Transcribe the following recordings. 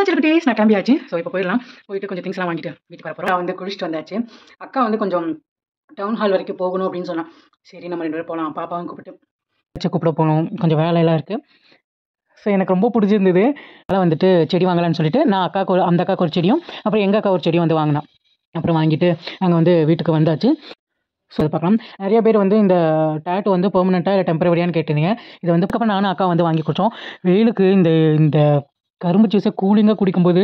அவ்வளோதான் சிலக்குட்டீஸ், நான் கிளம்பியாச்சு. ஸோ இப்போ போயிடலாம். போயிட்டு கொஞ்சம் திங்ஸ்லாம் வாங்கிட்டு வீட்டுக்கு வர போகிறோம். நான் வந்து குளிச்சுட்டு வந்தாச்சு. அக்கா வந்து கொஞ்சம் டவுன் ஹால் வரைக்கும் போகணும் அப்படின்னு சொன்னான். சரி நம்ம 2 பேரும் போகலாம். பாப்பாவும் கூப்பிட போகணும். கொஞ்சம் வேலையெல்லாம் இருக்குது. ஸோ எனக்கு ரொம்ப பிடிச்சிருந்தது. அதெல்லாம் வந்துட்டு செடி வாங்கலான்னு சொல்லிட்டு நான் அந்த அக்காவுக்கு ஒரு செடியும் அப்புறம் எங்கள் அக்கா ஒரு செடியும் வந்து வாங்கினேன். அப்புறம் வாங்கிட்டு நாங்கள் வந்து வீட்டுக்கு வந்தாச்சு. ஸோ அதை பார்க்கலாம். நிறைய பேர் வந்து இந்த டேட்டு வந்து பெர்மனெண்ட்டாக இல்லை டெம்பரவரியான்னு கேட்டிருந்தீங்க. இதை வந்து அப்புறம் நானும் அக்கா வந்து வாங்கி குடித்தோம். வெயிலுக்கு இந்த இந்த கரும்பு ஜூஸை கூலிங்காக குடிக்கும்போது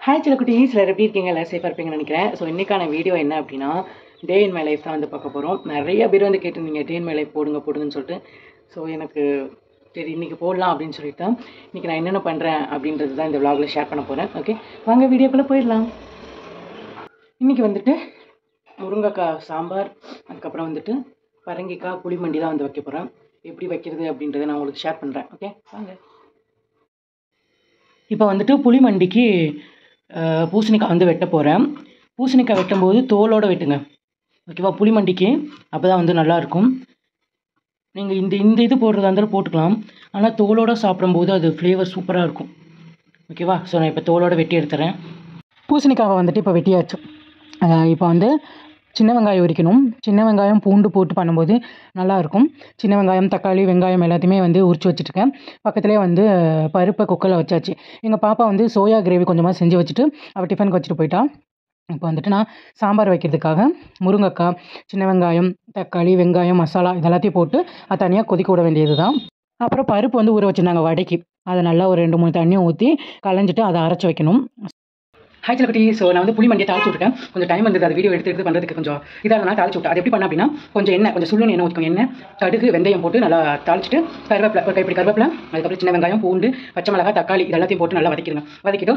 ஹாய் சிலக்குட்டீஸ், எல்லாரும் எப்படி இருக்கீங்க? எல்லாம் சேஃபாக இருப்பீங்கன்னு நினைக்கிறேன். ஸோ இன்றைக்கான வீடியோ என்ன அப்படின்னா, டே இன் மை லைஃப் தான் வந்து பார்க்க போகிறோம். நிறைய பேர் வந்து கேட்டிருந்தீங்க டே இன் மை லைஃப் போடுங்கன்னு சொல்லிட்டு. ஸோ எனக்கு சரி இன்றைக்கி போடலாம் அப்படின்னு சொல்லிட்டு தான் இன்றைக்கி நான் என்னென்ன பண்ணுறேன் அப்படின்றது தான் இந்த விலாகில் ஷேர் பண்ண போகிறேன். ஓகே, வாங்க வீடியோக்குள்ளே போயிடலாம். இன்றைக்கி வந்துட்டு முருங்கைக்காய் சாம்பார், அதுக்கப்புறம் வந்துட்டு பரங்கிக்காய் புளிமண்டி தான் வந்து வைக்க போகிறேன். எப்படி வைக்கிறது அப்படின்றத நான் உங்களுக்கு ஷேர் பண்ணுறேன். ஓகே வாங்க. இப்போ வந்துட்டு புளிமண்டிக்கு பூசணிக்காய் வந்து வெட்ட போகிறேன். பூசணிக்காய் வெட்டும்போது தோலோடு வெட்டுங்க, ஓகேவா? புளிமண்டிக்கு அப்போ தான் வந்து நல்லாயிருக்கும். நீங்கள் இந்த இது போடுறதா இருந்தாலும் போட்டுக்கலாம், ஆனால் தோலோடு சாப்பிடும்போது அது ஃப்ளேவர் சூப்பராக இருக்கும், ஓகேவா? ஸோ நான் இப்போ தோலோடு வெட்டி எடுத்துறேன். பூசணிக்காவை வந்துட்டு இப்போ வெட்டியாச்சு. இப்போ வந்து சின்ன வெங்காயம் உரிக்கணும். சின்ன வெங்காயம் பூண்டு போட்டு பண்ணும்போது நல்லாயிருக்கும். சின்ன வெங்காயம் தக்காளி வெங்காயம் எல்லாத்தையுமே வந்து உரிச்சு வச்சுட்டுருக்கேன். பக்கத்துலேயே வந்து பருப்பை குக்கரில் வச்சாச்சு. எங்கள் பாப்பா வந்து சோயா கிரேவி கொஞ்சமாக செஞ்சு வச்சுட்டு அவள் டிஃபனுக்கு வச்சுட்டு போயிட்டா. இப்போ வந்துட்டு நான் சாம்பார் வைக்கிறதுக்காக முருங்கைக்காய், சின்ன வெங்காயம், தக்காளி, வெங்காயம், மசாலா இதெல்லாத்தையும் போட்டு அது தனியாக கொதிக்க விட வேண்டியது தான். அப்புறம் பருப்பு வந்து ஊற வச்சுருந்தாங்க வடைக்கு, அதை நல்லா ஒரு 2-3 தண்ணியும் ஊற்றி களைஞ்சிட்டு அதை அரைச்சி வைக்கணும். ஹாய் சிலக்குட்டி, ஸோ நான் வந்து புளிமண்டியை தாளிச்சு விட்டுட்டேன். கொஞ்சம் டைம் வந்து அது வீடியோ எடுத்து பண்ணுறதுக்கு கொஞ்சம் இதாக இருந்தால் தாளிச்சு விட்டேன். அது எப்படி பண்ண அப்படின்னா, கொஞ்சம் எண்ணெய், கொஞ்சம் சுள்ளுன்னு எண்ணெய் ஊற்றிக்கோங்க. எண்ணெய், கடுகு, வெந்தயம் போட்டு நல்லா தாளிச்சிட்டு கருவேப்பிலை, ஒரு கைப்பிடி கருவேப்பிலை, அதுக்கப்புறம் சின்ன வெங்காயம், பூண்டு, பச்சை மிளகாய், தக்காளி இது எல்லாத்தையும் போட்டு நல்லா வதக்கிடுங்க. வதக்கிட்டு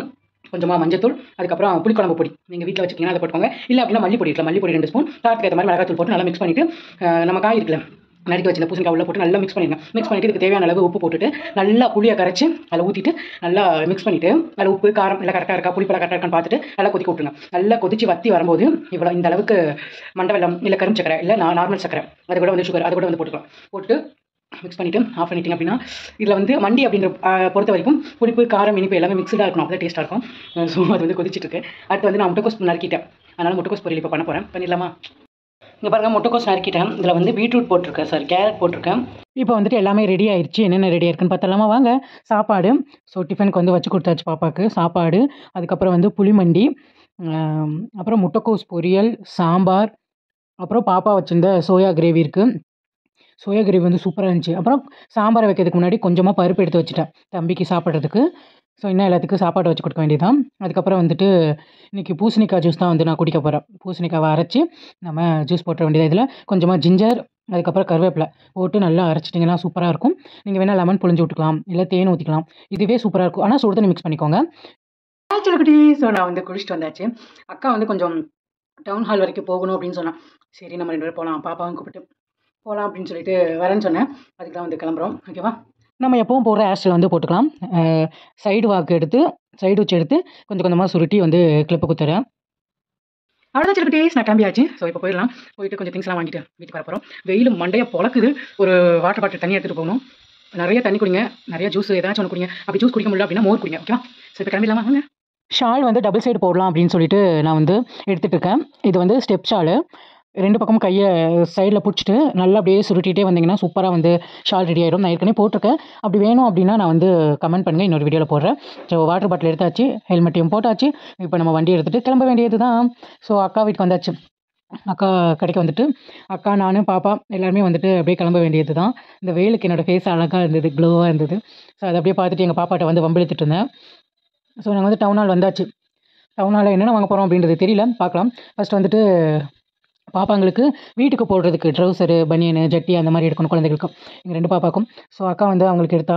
கொஞ்சமாக மஞ்சத்தூள், அதுக்கப்புறம் புளிக்குழம்பு பொடி நீங்கள் வீட்டில் வச்சுக்கிங்கன்னா அதை போட்டுக்கோங்க. இல்லை அப்படின்னா மல்லிப்பொடி இருக்கலாம், மல்லிப்பொடி 2 ஸ்பூன், காரத்துக்கு ஏற்ற மாதிரி மிளகாத்தூள் போட்டு நல்லா மிக்ஸ் பண்ணிவிட்டு நம்ம காய் இருக்குல்ல நறுக்கி வச்சிருந்த பூசணிக்காய் உள்ள போட்டு நல்லா மிக்ஸ் பண்ணிடுங்க. மிக்ஸ் பண்ணிவிட்டு இதுக்கு தேவையான அளவு உப்பு போட்டுட்டு நல்லா புளியை கரைச்சி அதில் ஊற்றிட்டு நல்லா மிக்ஸ் பண்ணிவிட்டு அதில் உப்பு காரம் எல்லாம் கரெக்டாக இருக்கா, புளிப்பெல்லாம் கரெக்டாக இருக்கான்னு பார்த்துட்டு நல்லா கொதிக்க விட்டுருங்க. நல்லா கொதிச்சு வத்தி வரும்போது இவ்வளோ இந்த அளவுக்கு மண்டை வெல்லம் இல்லை கரும் சக்கரை இல்லை நார்மல் சக்கரை, அது கூட வந்து சுகர், அது கூட வந்து போட்டுக்கலாம். போட்டு மிக்ஸ் பண்ணிவிட்டு ஆஃப் பண்ணிட்டீங்க அப்படின்னா இதில் வந்து மண்டி அப்படின்ற பொறுத்த வரைக்கும் புளிப்பு காரம் இனிப்பு எல்லாமே மிக்ஸ்டாக இருக்கணும், அப்போ தான் டேஸ்ட்டாக இருக்கும். ஸோ அது வந்து கொதிச்சிட்டு இருக்கு. அடுத்து வந்து நான் முட்டைக்கோஸ் நறுக்கிட்டேன், அதனால் முட்டைக்கோஸ் பொரியல் இப்போ பண்ண போகிறேன். பண்ணிடலாமா? இங்கே பாருங்கள், முட்டைக்கோஸ் நறுக்கிட்டேன். இதில் வந்து பீட்ரூட் போட்டிருக்கேன், சார் கேரட் போட்டிருக்கேன். இப்போ வந்துட்டு எல்லாமே ரெடி ஆயிடுச்சு. என்னென்ன ரெடி ஆயிருக்குன்னு பார்த்தலாமா? வாங்க. சாப்பாடு, ஸோ டிஃபனுக்கு வந்து வச்சு கொடுத்தாச்சு பாப்பாவுக்கு சாப்பாடு. அதுக்கப்புறம் வந்து புளிமண்டி, அப்புறம் முட்டைக்கோஸ் பொரியல், சாம்பார், அப்புறம் பாப்பா வச்சுருந்த சோயா கிரேவி இருக்குது. சோயா கிரேவி வந்து சூப்பராக இருந்துச்சு. அப்புறம் சாம்பாரை வைக்கிறதுக்கு முன்னாடி கொஞ்சமாக பருப்பு எடுத்து வச்சுட்டேன் தம்பிக்கு சாப்பிட்றதுக்கு. ஸோ இன்னும் எல்லாத்துக்கும் சாப்பாடு வச்சு கொடுக்க வேண்டியதான். அதுக்கப்புறம் வந்துட்டு இன்றைக்கி பூசணிக்காய் ஜூஸ் தான் வந்து நான் குடிக்க போகிறேன். பூசணிக்காவை அரைச்சி நம்ம ஜூஸ் போட்டுற வேண்டியது. இதில் கொஞ்சமாக ஜிஞ்சர், அதுக்கப்புறம் கருவேப்பிலை போட்டு நல்லா அரைச்சிட்டிங்கன்னா சூப்பராக இருக்கும். நீங்கள் வேணால் லெமன் புழிஞ்சு விட்டுக்கலாம், இல்லை தேன் ஊற்றிக்கலாம். இதுவே சூப்பராக இருக்கும். ஆனால் சுடு தண்ணி மிக்ஸ் பண்ணிக்கோங்க. ஆக்சுவலி ஸோ நான் வந்து குளிச்சுட்டு வந்தாச்சு. அக்கா வந்து கொஞ்சம் டவுன் ஹால் வரைக்கும் போகணும் அப்படின்னு சொன்னான். சரி நம்ம 2 பேரும் போகலாம், பாப்பாவும் கூப்பிட்டு போகலாம் அப்படின்னு சொல்லிட்டு வரேன்னு சொன்னேன். அதுக்கு தான் வந்து கிளம்புறோம், ஓகேவா? நம்ம எப்பவும் போடுற ஹேர்ஸ்டைல் வந்து போட்டுக்கலாம். சைடு வாக்கு எடுத்து சைடு வச்சு எடுத்து கொஞ்சம் கொஞ்சமாக சுருட்டி வந்து கிளிப்பு குத்துறேன். அவ்வளோதான் சிலக்குட்டீஸ், நான் கிளம்பியாச்சு. ஸோ இப்போ போயிடலாம். போயிட்டு கொஞ்சம் திங்ஸ்லாம் வாங்கிட்டு வீட்டுக்கு வர போகிறோம். வெயில் மண்டையை பொழக்குது. ஒரு வாட்டர் பாட்டில் தண்ணி எடுத்துகிட்டு போகணும். நிறைய தண்ணி குடிங்க, நிறைய ஜூஸ் ஏதாச்சும் ஒன்று குடிங்க. அப்படி ஜூஸ் குடிக்க முடியல அப்படின்னா மோர் குடிங்க, ஓகேவா? ஸோ இப்போ கிளம்பிடலாமா? வாங்க. ஷால் வந்து டபுள் சைடு போடலாம் அப்படின்னு சொல்லிட்டு நான் வந்து எடுத்துகிட்டு இருக்கேன். இது வந்து ஸ்டெப் ஷாலு. 2 பக்கமும் கையை சைடில் பிடிச்சிட்டு நல்லா அப்படியே சுருட்டிகிட்டே வந்தீங்கன்னா சூப்பராக வந்து ஷால் ரெடி ஆகிடும். நான் ஏற்கனவே போட்டிருக்கேன். அப்படி வேணும் அப்படின்னா நான் வந்து கமெண்ட் பண்ணுங்கள், இன்னொரு வீடியோவில் போடுறேன். ஸோ வாட்டர் பாட்டில் எடுத்தாச்சு, ஹெல்மெட்டையும் போட்டாச்சு. இப்போ நம்ம வண்டி எடுத்துகிட்டு கிளம்ப வேண்டியது தான். ஸோ அக்கா வீட்டுக்கு வந்தாச்சு. அக்கா கடைக்கு வந்துட்டு அக்கா, நான், பாப்பா எல்லாருமே வந்துட்டு அப்படியே கிளம்ப வேண்டியது தான். இந்த வெயிலுக்கு என்னோடய ஃபேஸ் அழகாக இருந்தது, க்ளோவாக இருந்தது. ஸோ அதை அப்படியே பார்த்துட்டு எங்கள் பாப்பாட்ட வந்து வம்பிழுத்துட்டு இருந்தேன். ஸோ நாங்கள் வந்து டவுன் ஹால் வந்தாச்சு. டவுன் ஹாலில் என்னென்ன வாங்க போகிறோம் அப்படின்றது தெரியல, பார்க்கலாம். ஃபஸ்ட்டு வந்துட்டு பாப்பாங்களுக்கு வீட்டுக்கு போடுறதுக்கு ட்ரௌசரு, பனியனு, ஜட்டி அந்த மாதிரி எடுக்கணும் குழந்தைகளுக்கும், எங்கள் 2 பாப்பாக்கும். ஸோ அக்கா வந்து அவங்களுக்கு எடுத்தா.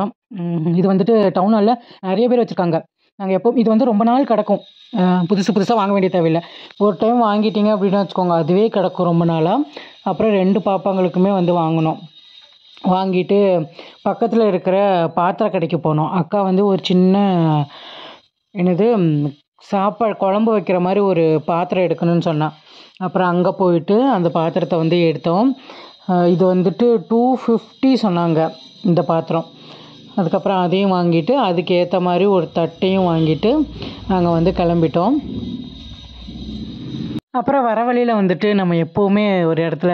இது வந்துட்டு டவுன் ஹாலில் நிறைய பேர் வச்சுருக்காங்க. நாங்கள் எப்போ இது வந்து ரொம்ப நாள் கிடக்கும். புதுசாக வாங்க வேண்டிய தேவையில்லை. ஒரு டைம் வாங்கிட்டீங்க அப்படின்னு வச்சுக்கோங்க, அதுவே கிடக்கும் ரொம்ப நாளாக. அப்புறம் 2 பாப்பாங்களுக்குமே வந்து வாங்கினோம். வாங்கிட்டு பக்கத்தில் இருக்கிற பாத்திர கடைக்கு போனோம். அக்கா வந்து ஒரு சின்ன என்னது சாப்பாடு குழம்பு வைக்கிற மாதிரி ஒரு பாத்திரம் எடுக்கணும்னு சொன்னான். அப்புறம் அங்கே போயிட்டு அந்த பாத்திரத்தை வந்து எடுத்தோம். இது வந்துட்டு 250 சொன்னாங்க இந்த பாத்திரம். அதுக்கப்புறம் அதையும் வாங்கிட்டு அதுக்கு ஏற்ற மாதிரி ஒரு தட்டையும் வாங்கிட்டு நாங்கள் வந்து கிளம்பிட்டோம். அப்புறம் வர வழியில் வந்துட்டு நம்ம எப்போவுமே ஒரு இடத்துல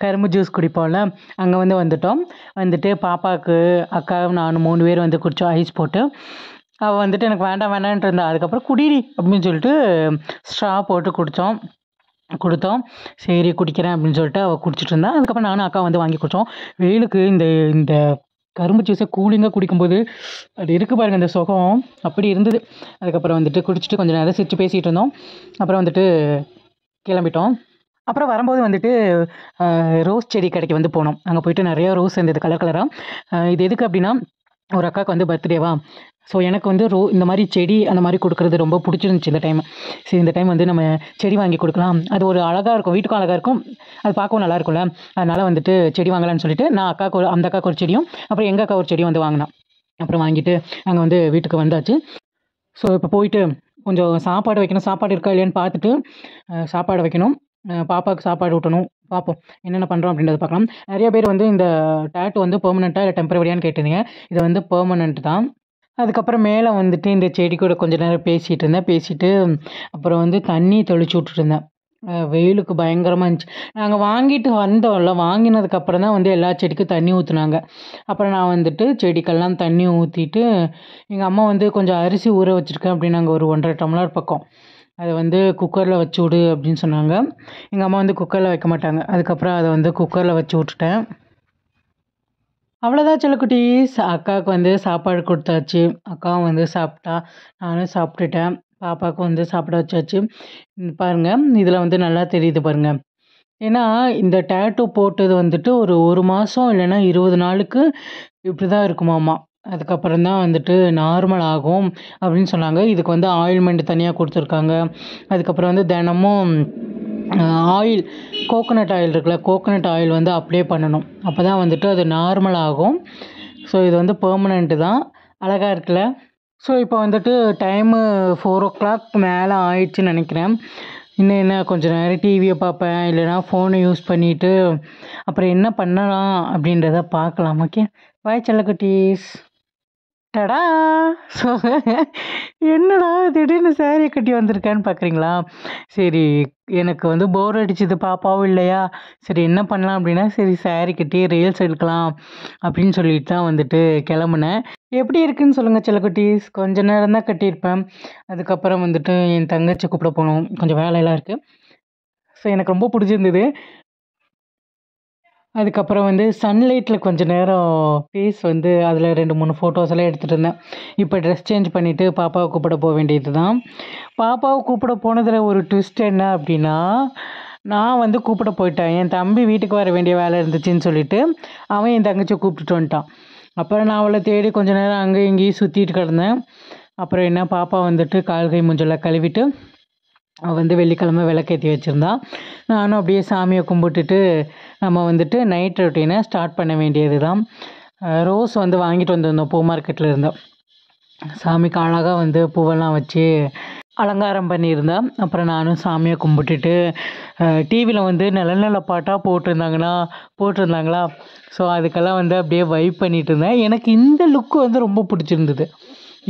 கரும்பு ஜூஸ் குடிப்போம்ல, அங்கே வந்துட்டோம். வந்துட்டு பாப்பாவுக்கு அக்கா நான் 3 பேர் வந்து குடித்தோம் ஐஸ் போட்டு. அவள் வந்துட்டு எனக்கு வேண்டாம் வேண்டான்ட்டு இருந்தா. அதுக்கப்புறம் குடிடி அப்படின்னு சொல்லிட்டு ஸ்ட்ரா போட்டு கொடுத்தோம். சரி குடிக்கிறேன் அப்படின்னு சொல்லிட்டு அவள் குடிச்சிட்டு இருந்தா. அதுக்கப்புறம் நானும் அக்கா வந்து வாங்கி குடித்தோம். வெயிலுக்கு இந்த இந்த கரும்பு ஜூஸை கூலிங்காக குடிக்கும்போது அது இருக்குது பாருங்கள், இந்த சுகம் அப்படி இருந்தது. அதுக்கப்புறம் வந்துட்டு குடிச்சிட்டு கொஞ்சம் நேரம் சிரிச்சு பேசிகிட்டு இருந்தோம். அப்புறம் வந்துட்டு கிளம்பிட்டோம். அப்புறம் வரும்போது வந்துட்டு ரோஸ் செடி கடைக்கு வந்து போனோம். அங்கே போயிட்டு நிறையா ரோஸ் இருந்தது கலர் கலராக. இது எதுக்கு அப்படின்னா, ஒரு அக்காவுக்கு வந்து பர்த்டேவா, ஸோ எனக்கு வந்து இந்த மாதிரி செடி அந்த மாதிரி கொடுக்குறது ரொம்ப பிடிச்சிருந்துச்சி இந்த டைம். சரி இந்த டைம் வந்து நம்ம செடி வாங்கி கொடுக்கலாம், அது ஒரு அழகாக இருக்கும், வீட்டுக்கும் அழகாக இருக்கும், அது பார்க்கவும் நல்லா இருக்கும்ல. அதனால் வந்துட்டு செடி வாங்கலான்னு சொல்லிட்டு நான் அந்த அக்காவுக்கு ஒரு செடியும் அப்புறம் எங்கள் அக்கா ஒரு செடியும் வந்து வாங்கினோம். அப்புறம் வாங்கிட்டு அங்கே வந்து வீட்டுக்கு வந்தாச்சு. ஸோ இப்போ போயிட்டு கொஞ்சம் சாப்பாடு வைக்கணும், சாப்பாடு இருக்கா இல்லையான்னு பார்த்துட்டு சாப்பாடு வைக்கணும், பாப்பாவுக்கு சாப்பாடு ஊட்டணும். பார்ப்போம் என்னென்ன பண்ணுறோம் அப்படின்றத பார்க்கலாம். நிறைய பேர் வந்து இந்த டேட்டு வந்து பெர்மனெண்ட்டாக இல்லை டெம்பரவரியான்னு கேட்டிருந்தீங்க. இது வந்து பெர்மனெண்ட் தான். அதுக்கப்புறம் மேலே வந்துட்டு இந்த செடி கூட கொஞ்ச நேரம் பேசிகிட்டு இருந்தேன். பேசிட்டு அப்புறம் வந்து தண்ணி தெளிச்சு விட்டுருந்தேன். வெயிலுக்கு பயங்கரமாக இருந்துச்சு. நாங்கள் வாங்கிட்டு வந்தோம்ல, வாங்கினதுக்கப்புறம் தான் வந்து எல்லா செடிக்கும் தண்ணி ஊற்றுனாங்க. அப்புறம் நான் வந்துட்டு செடிக்கெல்லாம் தண்ணி ஊற்றிட்டு, எங்கள் அம்மா வந்து கொஞ்சம் அரிசி ஊற வச்சுருக்கேன் அப்படின்னாங்க, ஒரு 1.5 டம்ளர் பக்கம். அதை வந்து குக்கரில் வச்சு விடு அப்படின்னு சொன்னாங்க. எங்கள் அம்மா வந்து குக்கரில் வைக்க மாட்டாங்க. அதுக்கப்புறம் அதை வந்து குக்கரில் வச்சு விட்டுட்டேன். அவ்வளோதான் செல்லக்குட்டீஸ். அக்காவுக்கு வந்து சாப்பாடு கொடுத்தாச்சு. அக்காவும் வந்து சாப்பிட்டா, நானும் சாப்பிட்டுட்டேன். பாப்பாவுக்கு வந்து சாப்பிட வச்சாச்சு. பாருங்கள், இதில் வந்து நல்லா தெரியுது பாருங்கள். ஏன்னா இந்த டேட்டூ போட்டது வந்துட்டு ஒரு மாதம் இல்லைன்னா 20 நாளுக்கு இப்படி தான் இருக்குமாமா. அதுக்கப்புறம் தான் வந்துட்டு நார்மல் ஆகும் அப்படின்னு சொன்னாங்க. இதுக்கு வந்து ஆயில்மெண்ட் தனியாக கொடுத்துருக்காங்க. அதுக்கப்புறம் வந்து தினமும் ஆயில், கோகோனட் ஆயில் இருக்குல்ல, கோகோனட் ஆயில் வந்து அப்ளை பண்ணணும். அப்போ தான் வந்துட்டு அது நார்மல் ஆகும். ஸோ இது வந்து பெர்மனெண்ட்டு தான். அழகாக இருக்குல்ல. ஸோ இப்போ வந்துட்டு டைமு 4 o'clock மேலே ஆயிடுச்சுன்னு நினைக்கிறேன். இன்னும் என்ன கொஞ்சம் நேரம் டிவியை பார்ப்பேன், இல்லைனா ஃபோனை யூஸ் பண்ணிவிட்டு அப்புறம் என்ன பண்ணலாம் அப்படின்றத பார்க்கலாம். ஓகே, பாய் செல்லக்குட்டீஸ். டடா! ஸோ என்னடா திடீர்னு சாரீ கட்டி வந்திருக்கேன்னு பார்க்குறீங்களா? சரி, எனக்கு வந்து போர் அடிச்சுது, பாப்பாவும் இல்லையா. சரி என்ன பண்ணலாம் அப்படின்னா, சரி சாரீ கட்டி ரீல்ஸ் எடுக்கலாம் அப்படின்னு சொல்லிட்டு தான் வந்துட்டு கிளம்புனேன். எப்படி இருக்குன்னு சொல்லுங்கள் செல்லக்குட்டீஸ். கொஞ்ச நேரம் தான் கட்டியிருப்பேன். அதுக்கப்புறம் வந்துட்டு என் தங்கச்சி கூப்பிட போகணும், கொஞ்சம் வேலையெல்லாம் இருக்குது. ஸோ எனக்கு ரொம்ப பிடிச்சிருந்தது. அதுக்கப்புறம் வந்து சன்லைட்டில் கொஞ்சம் நேரம் ஃபேஸ் வந்து அதில் 2-3 ஃபோட்டோஸ் எல்லாம் எடுத்துகிட்டு இருந்தேன். இப்போ ட்ரெஸ் சேஞ்ச் பண்ணிவிட்டு பாப்பாவை கூப்பிட போக வேண்டியது தான். பாப்பாவை கூப்பிட போனதில் ஒரு ட்விஸ்ட் என்ன அப்படின்னா, நான் வந்து கூப்பிட போயிட்டேன். என் தம்பி வீட்டுக்கு வர வேண்டிய வேலை இருந்துச்சுன்னு சொல்லிட்டு அவன் என் தங்கச்சியை கூப்பிட்டுட்டு வந்துட்டான். அப்புறம் நான் அவளை தேடி கொஞ்சம் நேரம் அங்கேயும் இங்கேயும் சுற்றிட்டு கிடந்தேன். அப்புறம் என்ன, பாப்பா வந்துட்டு கால் கை மூஞ்செல்லாம் கழுவிட்டு அவள் வந்து வெள்ளிக்கிழமை விளக்கேற்றி வச்சுருந்தா. நானும் அப்படியே சாமியை கும்பிட்டுட்டு நம்ம வந்துட்டு நைட் ரொட்டீனை ஸ்டார்ட் பண்ண வேண்டியது தான். ரோஸ் வந்து வாங்கிட்டு வந்திருந்தோம் பூ மார்க்கெட்டில் இருந்தோம். சாமிக்கு அழகாக வந்து பூவெல்லாம் வச்சு அலங்காரம் பண்ணியிருந்தேன். அப்புறம் நானும் சாமியை கும்பிட்டுட்டு டிவியில் வந்து நல்ல நல்ல பாட்டாக போட்டிருந்தாங்களா. ஸோ அதுக்கெல்லாம் வந்து அப்படியே வைப் பண்ணிகிட்டு இருந்தேன். எனக்கு இந்த லுக்கு வந்து ரொம்ப பிடிச்சிருந்தது.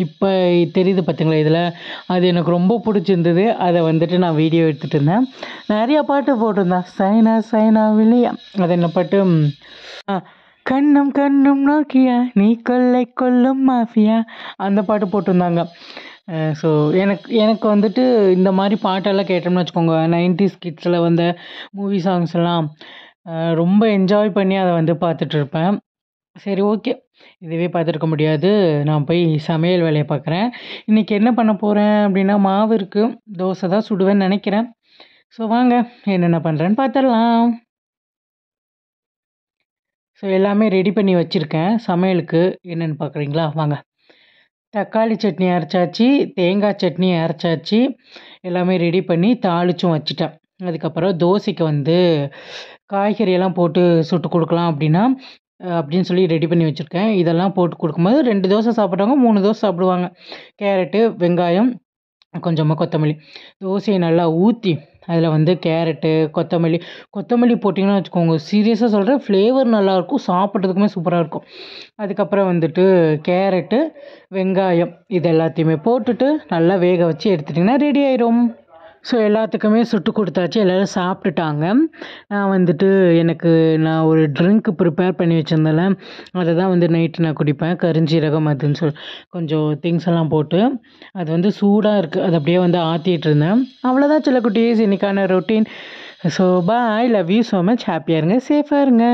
இப்போ தெரியுது பார்த்தீங்களா இதில், அது எனக்கு ரொம்ப பிடிச்சிருந்தது. அதை வந்துட்டு நான் வீடியோ எடுத்துகிட்டு இருந்தேன். நிறையா பாட்டு போட்டிருந்தேன். சைனா சைனா வில்லியா, அது என்ன பாட்டு, கண்ணும் கண்ணும் நோக்கியா நீ கொள்ளை கொல்லும் மாஃபியா, அந்த பாட்டு போட்டிருந்தாங்க. ஸோ எனக்கு வந்துட்டு இந்த மாதிரி பாட்டெல்லாம் கேட்டோம்னு வச்சுக்கோங்க, 90s கிட்ஸில் வந்த மூவி சாங்ஸ் எல்லாம் ரொம்ப என்ஜாய் பண்ணி அதை வந்து பார்த்துட்ருப்பேன். சரி ஓகே, இதுவே பார்த்துருக்க முடியாது, நான் போய் சமையல் வேலையை பார்க்குறேன். இன்றைக்கி என்ன பண்ண போகிறேன் அப்படின்னா, மாவு இருக்குது, தோசை தான் சுடுவேன்னு நினைக்கிறேன். ஸோ வாங்க என்னென்ன பண்ணுறேன்னு பார்த்துடலாம். ஸோ எல்லாமே ரெடி பண்ணி வச்சுருக்கேன். சமையலுக்கு என்னென்னு பார்க்குறீங்களா? வாங்க. தக்காளி சட்னி அரைச்சாச்சு, தேங்காய் சட்னி அரைச்சாச்சு, எல்லாமே ரெடி பண்ணி தாளிச்சும் வச்சுட்டேன். அதுக்கப்புறம் தோசைக்கு வந்து காய்கறியெல்லாம் போட்டு சுட்டு கொடுக்கலாம் அப்படின்னு சொல்லி ரெடி பண்ணி வச்சுருக்கேன். இதெல்லாம் போட்டு கொடுக்கும்போது 2 தோசை சாப்பிட்றவங்க 3 தோசை சாப்பிடுவாங்க. கேரட்டு, வெங்காயம், கொஞ்சமாக கொத்தமல்லி. தோசையை நல்லா ஊற்றி அதில் வந்து கேரட்டு, கொத்தமல்லி போட்டிங்கன்னா வச்சுக்கோங்க, சீரியஸாக சொல்கிறேன், ஃப்ளேவர் நல்லாயிருக்கும், சாப்பிட்றதுக்குமே சூப்பராக இருக்கும். அதுக்கப்புறம் வந்துட்டு கேரட்டு, வெங்காயம் இது எல்லாத்தையுமே போட்டுட்டு நல்லா வேக வச்சு எடுத்துட்டிங்கன்னா ரெடி ஆயிரும். ஸோ எல்லாத்துக்குமே சுட்டு கொடுத்தாச்சு, எல்லோரும் சாப்பிட்டுட்டாங்க. நான் வந்துட்டு நான் ஒரு ட்ரிங்க் ப்ரிப்பேர் பண்ணி வச்சுருந்தேன்ல, அதை தான் வந்து நைட்டு நான் குடிப்பேன். கருஞ்சீரகம் அதுன்னு கொஞ்சம் திங்ஸ் எல்லாம் போட்டு அது வந்து சூடாக இருக்குது, அது அப்படியே வந்து ஆற்றிட்டு இருந்தேன். அவ்வளோதான் செல்லக்குட்டீஸ், இன்றைக்கான routine. So bye, love you so much. ஹாப்பியாக இருங்க, சேஃபாக இருங்க.